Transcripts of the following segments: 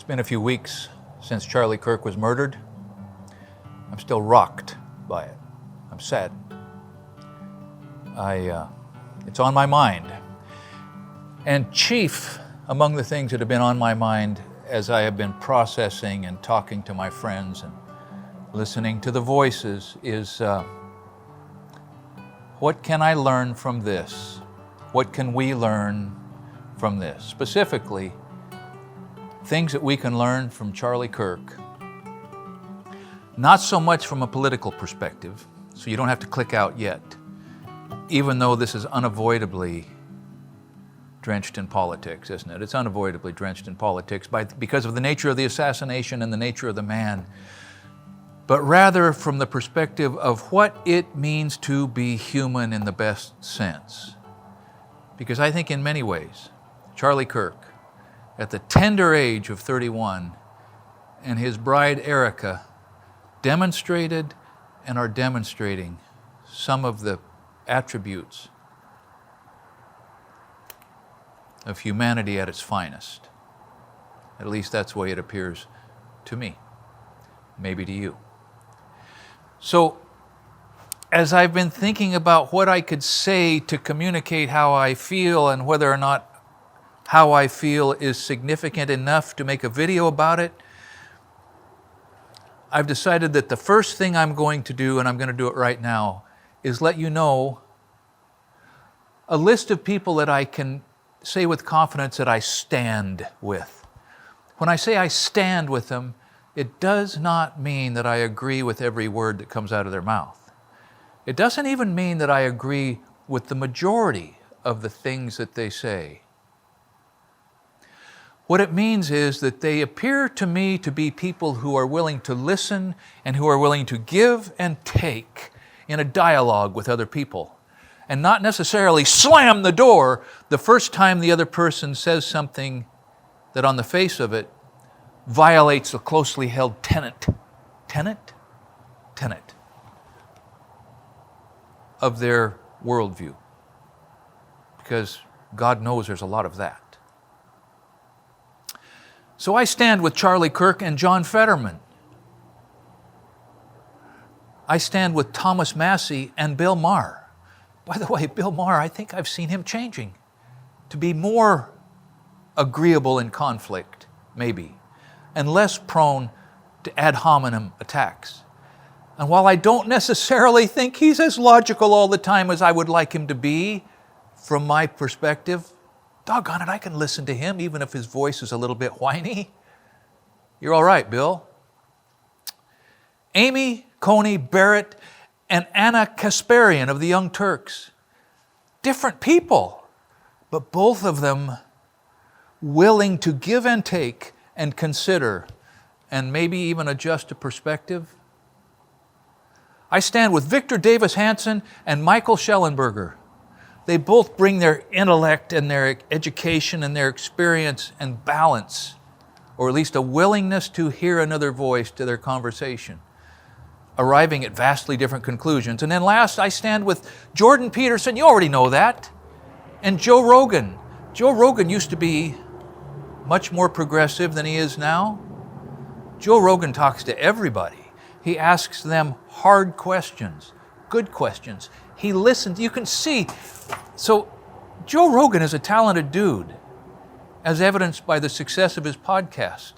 been a few weeks since Charlie Kirk was murdered. I'm still rocked by it. I'm sad. It's on my mind. And chief among the things that have been on my mind as I have been processing and talking to my friends and listening to the voices is, what can I learn from this? What can we learn from this? Specifically, things that we can learn from Charlie Kirk. Not so much from a political perspective, so you don't have to click out yet, even though this is unavoidably drenched in politics, isn't it? It's unavoidably drenched in politics because of the nature of the assassination and the nature of the man, but rather from the perspective of what it means to be human in the best sense. Because I think in many ways, Charlie Kirk, at the tender age of 31, and his bride Erica demonstrated and are demonstrating some of the attributes of humanity at its finest. At least that's the way it appears to me, maybe to you. So, as I've been thinking about what I could say to communicate how I feel and whether or not how I feel is significant enough to make a video about it, I've decided that the first thing I'm going to do, and I'm going to do it right now, is let you know a list of people that I can say with confidence that I stand with. When I say I stand with them, it does not mean that I agree with every word that comes out of their mouth. It doesn't even mean that I agree with the majority of the things that they say. What it means is that they appear to me to be people who are willing to listen and who are willing to give and take in a dialogue with other people, and not necessarily slam the door the first time the other person says something that on the face of it violates a closely held tenet of their worldview. Because God knows there's a lot of that. So I stand with Charlie Kirk and John Fetterman. I stand with Thomas Massey and Bill Maher. By the way, Bill Maher, I think I've seen him changing to be more agreeable in conflict, maybe, and less prone to ad hominem attacks. And while I don't necessarily think he's as logical all the time as I would like him to be, from my perspective, doggone it, I can listen to him even if his voice is a little bit whiny. You're all right, Bill. Amy Coney Barrett and Anna Kasparian of the Young Turks. Different people, but both of them willing to give and take and consider and maybe even adjust a perspective. I stand with Victor Davis Hanson and Michael Schellenberger. They both bring their intellect and their education and their experience and balance, or at least a willingness to hear another voice to their conversation, arriving at vastly different conclusions. And then last, I stand with Jordan Peterson, you already know that, and Joe Rogan. Joe Rogan used to be much more progressive than he is now. Joe Rogan talks to everybody. He asks them hard questions, good questions. He listens, you can see. So Joe Rogan is a talented dude, as evidenced by the success of his podcast.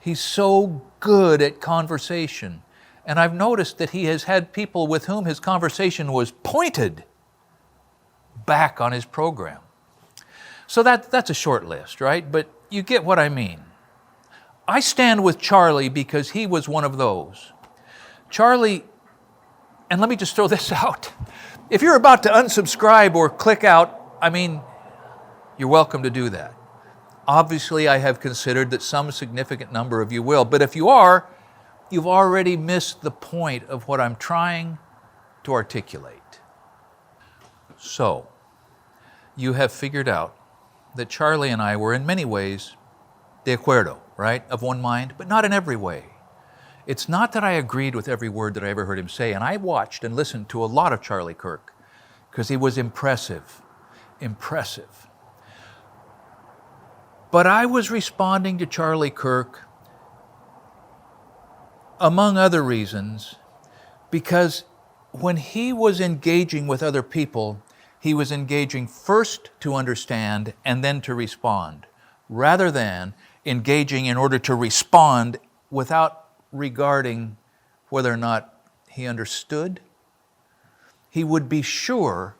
He's so good at conversation. And I've noticed that he has had people with whom his conversation was pointed back on his program. So that's a short list, right? But you get what I mean. I stand with Charlie because he was one of those. Charlie, and let me just throw this out. If you're about to unsubscribe or click out, you're welcome to do that. Obviously, I have considered that some significant number of you will, but if you are, you've already missed the point of what I'm trying to articulate. So, you have figured out that Charlie and I were in many ways de acuerdo, right? Of one mind, but not in every way. It's not that I agreed with every word that I ever heard him say, and I watched and listened to a lot of Charlie Kirk because he was impressive. But I was responding to Charlie Kirk among other reasons, because when he was engaging with other people, he was engaging first to understand and then to respond, rather than engaging in order to respond without regarding whether or not he understood. He would be sure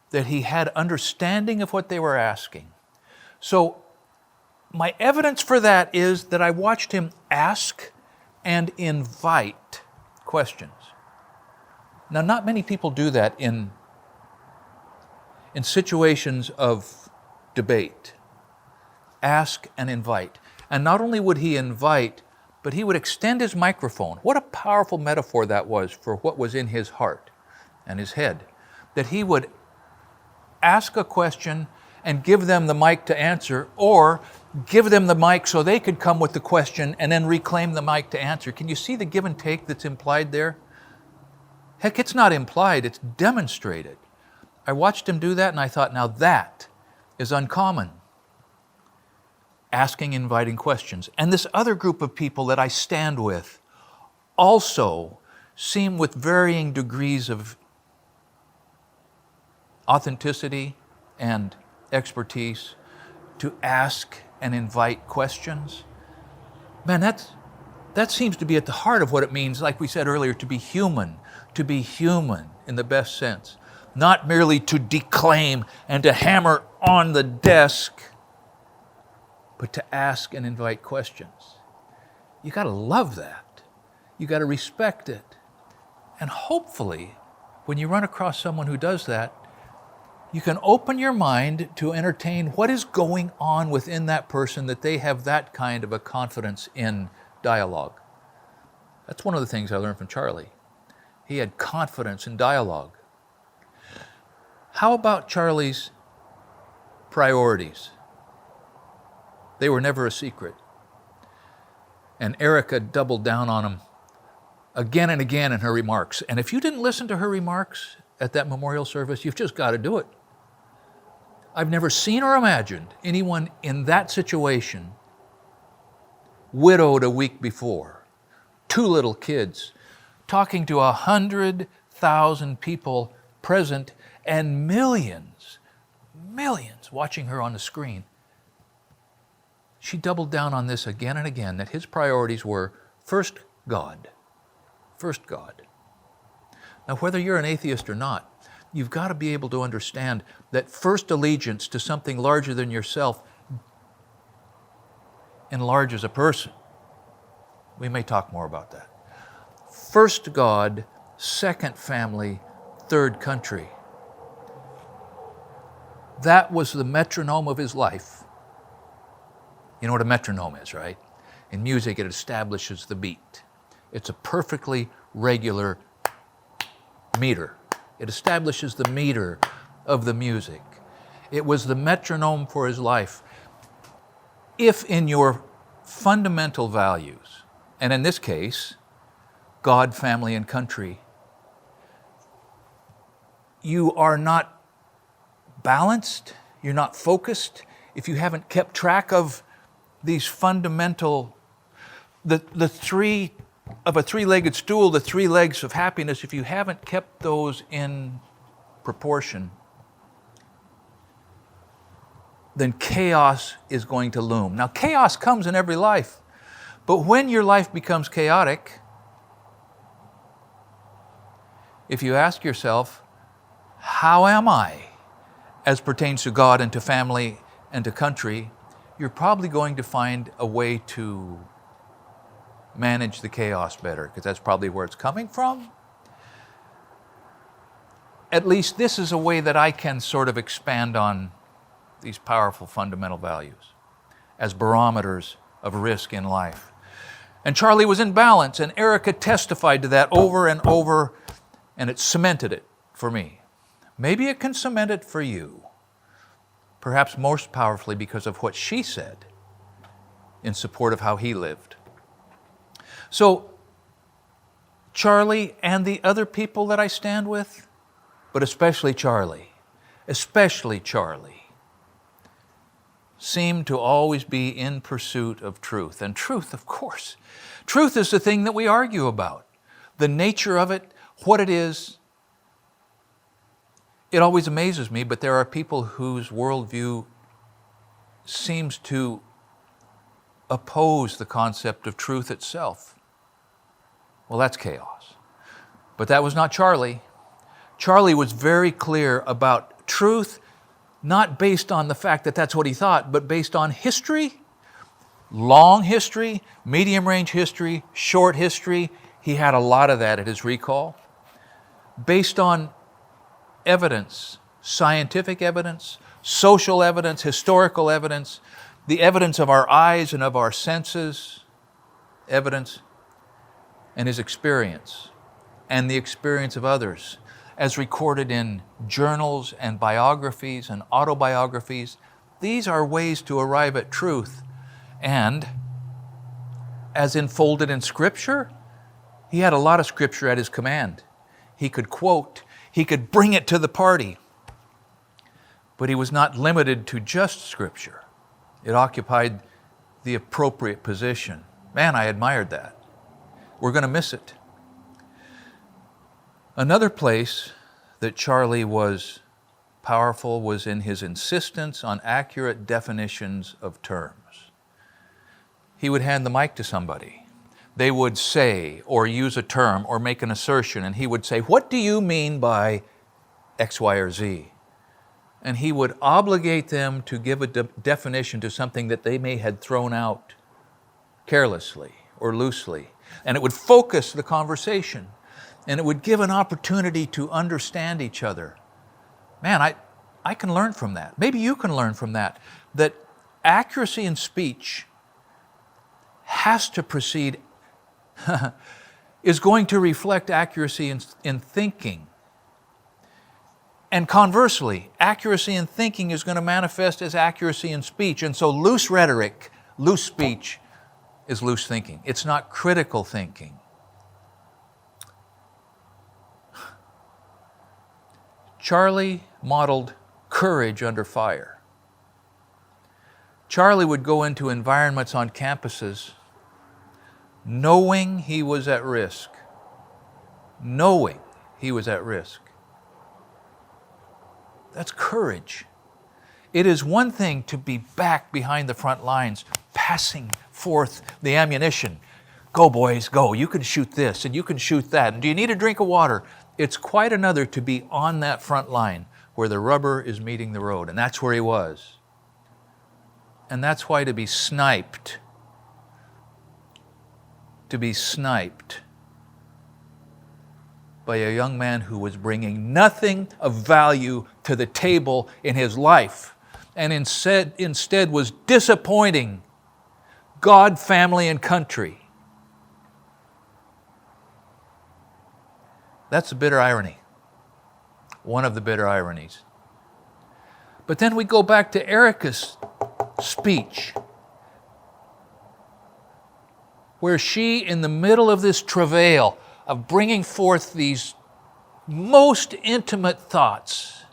that he had understanding of what they were asking. So my evidence for that is that I watched him ask and invite questions. Now, not many people do that in situations of debate. Ask and invite. And not only would he invite, but he would extend his microphone. What a powerful metaphor that was for what was in his heart and his head. That he would ask a question and give them the mic to answer, or give them the mic so they could come with the question and then reclaim the mic to answer. Can you see the give and take that's implied there? Heck, it's not implied, it's demonstrated. I watched him do that and I thought, now that is uncommon. Asking, inviting questions. And this other group of people that I stand with also seem with varying degrees of authenticity and expertise to ask and invite questions. Man, that seems to be at the heart of what it means, like we said earlier, to be human in the best sense. Not merely to declaim and to hammer on the desk, but to ask and invite questions. You got to love that. You got to respect it. And hopefully, when you run across someone who does that, you can open your mind to entertain what is going on within that person, that they have that kind of a confidence in dialogue. That's one of the things I learned from Charlie. He had confidence in dialogue. How about Charlie's priorities? They were never a secret. And Erica doubled down on them again and again in her remarks. And if you didn't listen to her remarks at that memorial service, you've just got to do it. I've never seen or imagined anyone in that situation, widowed a week before, 2 little kids, talking to 100,000 people present and millions watching her on the screen. She doubled down on this again and again, that his priorities were first God. First God. Now, whether you're an atheist or not, you've got to be able to understand that first allegiance to something larger than yourself enlarges a person. We may talk more about that. First God, second family, third country. That was the metronome of his life. You know what a metronome is, right? In music, it establishes the beat. It's a perfectly regular meter. It establishes the meter of the music. It was the metronome for his life. If in your fundamental values, and in this case, God, family, and country, you are not balanced, you're not focused, if you haven't kept track of these fundamental, the three of a 3-legged stool, the 3 legs of happiness, if you haven't kept those in proportion, then chaos is going to loom. Now, chaos comes in every life, but when your life becomes chaotic, if you ask yourself, how am I as pertains to God and to family and to country, you're probably going to find a way to manage the chaos better, because that's probably where it's coming from. At least this is a way that I can sort of expand on these powerful fundamental values as barometers of risk in life. And Charlie was in balance, and Erica testified to that over and over, and it cemented it for me. Maybe it can cement it for you, perhaps most powerfully because of what she said in support of how he lived. So, Charlie and the other people that I stand with, but especially Charlie, seem to always be in pursuit of truth. And truth, of course, truth is the thing that we argue about. The nature of it, what it is. It always amazes me, but there are people whose worldview seems to oppose the concept of truth itself. Well, that's chaos. But that was not Charlie. Charlie was very clear about truth, not based on the fact that that's what he thought, but based on history, long history, medium range history, short history. He had a lot of that at his recall. Based on evidence, scientific evidence, social evidence, historical evidence, the evidence of our eyes and of our senses, evidence, and his experience, and the experience of others, as recorded in journals and biographies and autobiographies. These are ways to arrive at truth. And as enfolded in Scripture, he had a lot of Scripture at his command. He could quote, he could bring it to the party. But he was not limited to just Scripture. It occupied the appropriate position. Man, I admired that. We're going to miss it. Another place that Charlie was powerful was in his insistence on accurate definitions of terms. He would hand the mic to somebody. They would say or use a term or make an assertion, and he would say, "What do you mean by X, Y, or Z?" And he would obligate them to give a definition to something that they may have thrown out carelessly or loosely. And it would focus the conversation. And it would give an opportunity to understand each other. Man, I can learn from that. Maybe you can learn from that. That accuracy in speech has to precede, is going to reflect accuracy in thinking. And conversely, accuracy in thinking is going to manifest as accuracy in speech. And so loose rhetoric, loose speech is loose thinking. It's not critical thinking. Charlie modeled courage under fire. Charlie would go into environments on campuses knowing he was at risk. Knowing he was at risk. That's courage. It is one thing to be back behind the front lines, passing forth the ammunition. Go, boys, go. You can shoot this and you can shoot that. And do you need a drink of water? It's quite another to be on that front line where the rubber is meeting the road. And that's where he was. And that's why to be sniped by a young man who was bringing nothing of value to the table in his life, and instead was disappointing God, family, and country. That's a bitter irony. One of the bitter ironies. But then we go back to Erica's speech, where she, in the middle of this travail of bringing forth these most intimate thoughts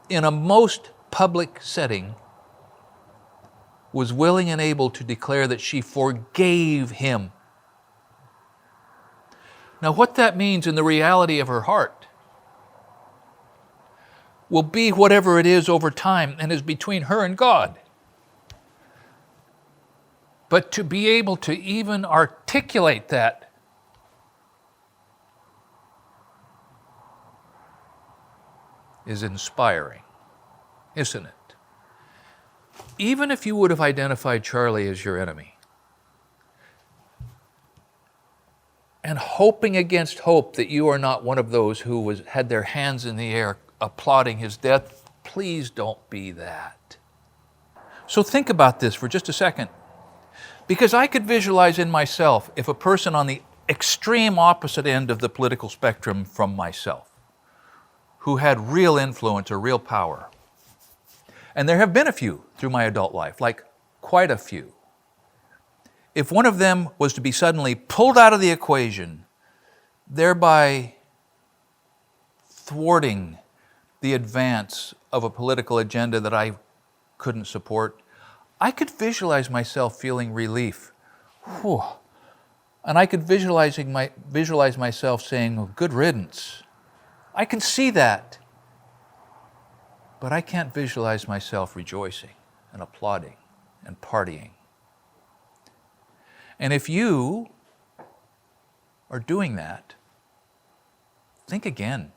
in a most public setting, was willing and able to declare that she forgave him. Now, what that means in the reality of her heart will be whatever it is over time and is between her and God. But to be able to even articulate that is inspiring, isn't it? Even if you would have identified Charlie as your enemy, and hoping against hope that you are not one of those who had their hands in the air applauding his death, please don't be that. So think about this for just a second. Because I could visualize in myself if a person on the extreme opposite end of the political spectrum from myself, who had real influence or real power, and there have been a few through my adult life, like quite a few. If one of them was to be suddenly pulled out of the equation, thereby thwarting the advance of a political agenda that I couldn't support, I could visualize myself feeling relief. Whew. And I could visualize myself saying, well, good riddance. I can see that. But I can't visualize myself rejoicing and applauding and partying. And if you are doing that, think again.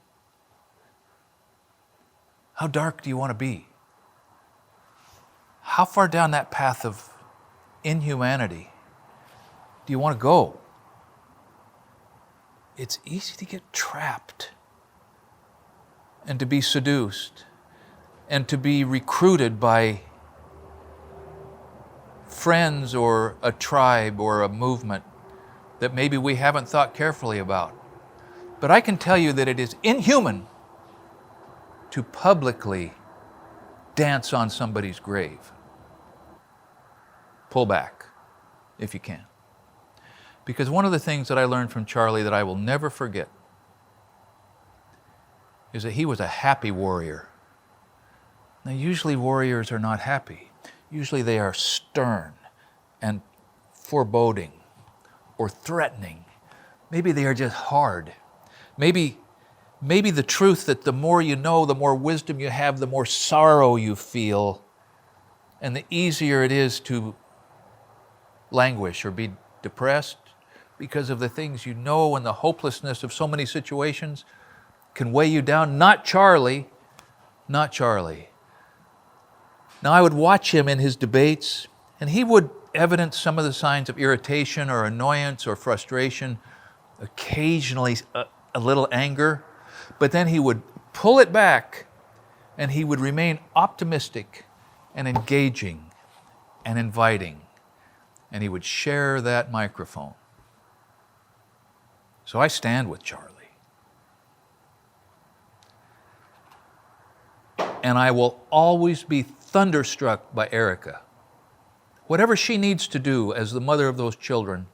How dark do you want to be? How far down that path of inhumanity do you want to go? It's easy to get trapped and to be seduced and to be recruited by friends or a tribe or a movement that maybe we haven't thought carefully about. But I can tell you that it is inhuman to publicly dance on somebody's grave. Pull back if you can. Because one of the things that I learned from Charlie that I will never forget is that he was a happy warrior. Now, usually warriors are not happy. Usually they are stern and foreboding or threatening. Maybe they are just hard. Maybe the truth that the more you know, the more wisdom you have, the more sorrow you feel, and the easier it is to languish or be depressed because of the things you know, and the hopelessness of so many situations can weigh you down. Not Charlie. Not Charlie. Now, I would watch him in his debates, and he would evidence some of the signs of irritation or annoyance or frustration, occasionally a little anger, but then he would pull it back and he would remain optimistic and engaging and inviting, and he would share that microphone. So I stand with Charlie. And I will always be thunderstruck by Erica. Whatever she needs to do as the mother of those children,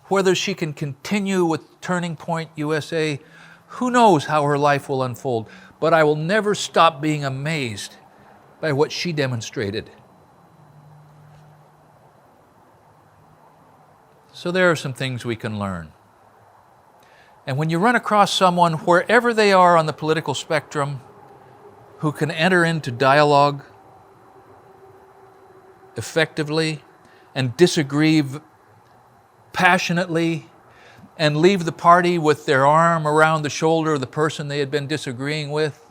whether she can continue with Turning Point USA, who knows how her life will unfold, but I will never stop being amazed by what she demonstrated. So there are some things we can learn. And when you run across someone, wherever they are on the political spectrum, who can enter into dialogue effectively and disagree passionately and leave the party with their arm around the shoulder of the person they had been disagreeing with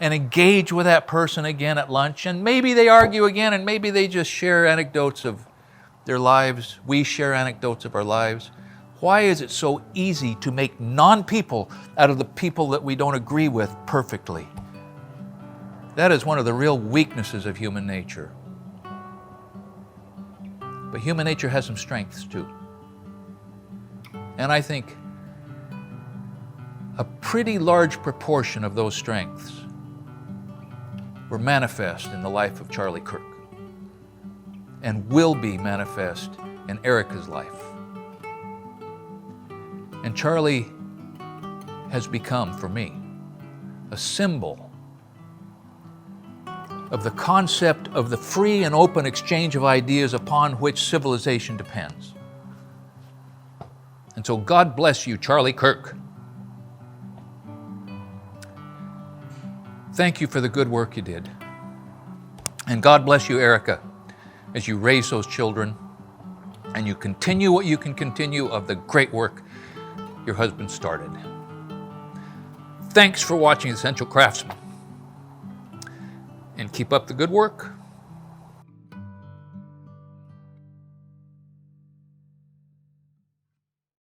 and engage with that person again at lunch, and maybe they argue again, and maybe they just share anecdotes of their lives. We share anecdotes of our lives. Why is it so easy to make non-people out of the people that we don't agree with perfectly? That is one of the real weaknesses of human nature. But human nature has some strengths too. And I think a pretty large proportion of those strengths were manifest in the life of Charlie Kirk and will be manifest in Erica's life. And Charlie has become, for me, a symbol of the concept of the free and open exchange of ideas upon which civilization depends. And so God bless you, Charlie Kirk. Thank you for the good work you did. And God bless you, Erica, as you raise those children and you continue what you can continue of the great work your husband started. Thanks for watching Essential Craftsman. And keep up the good work.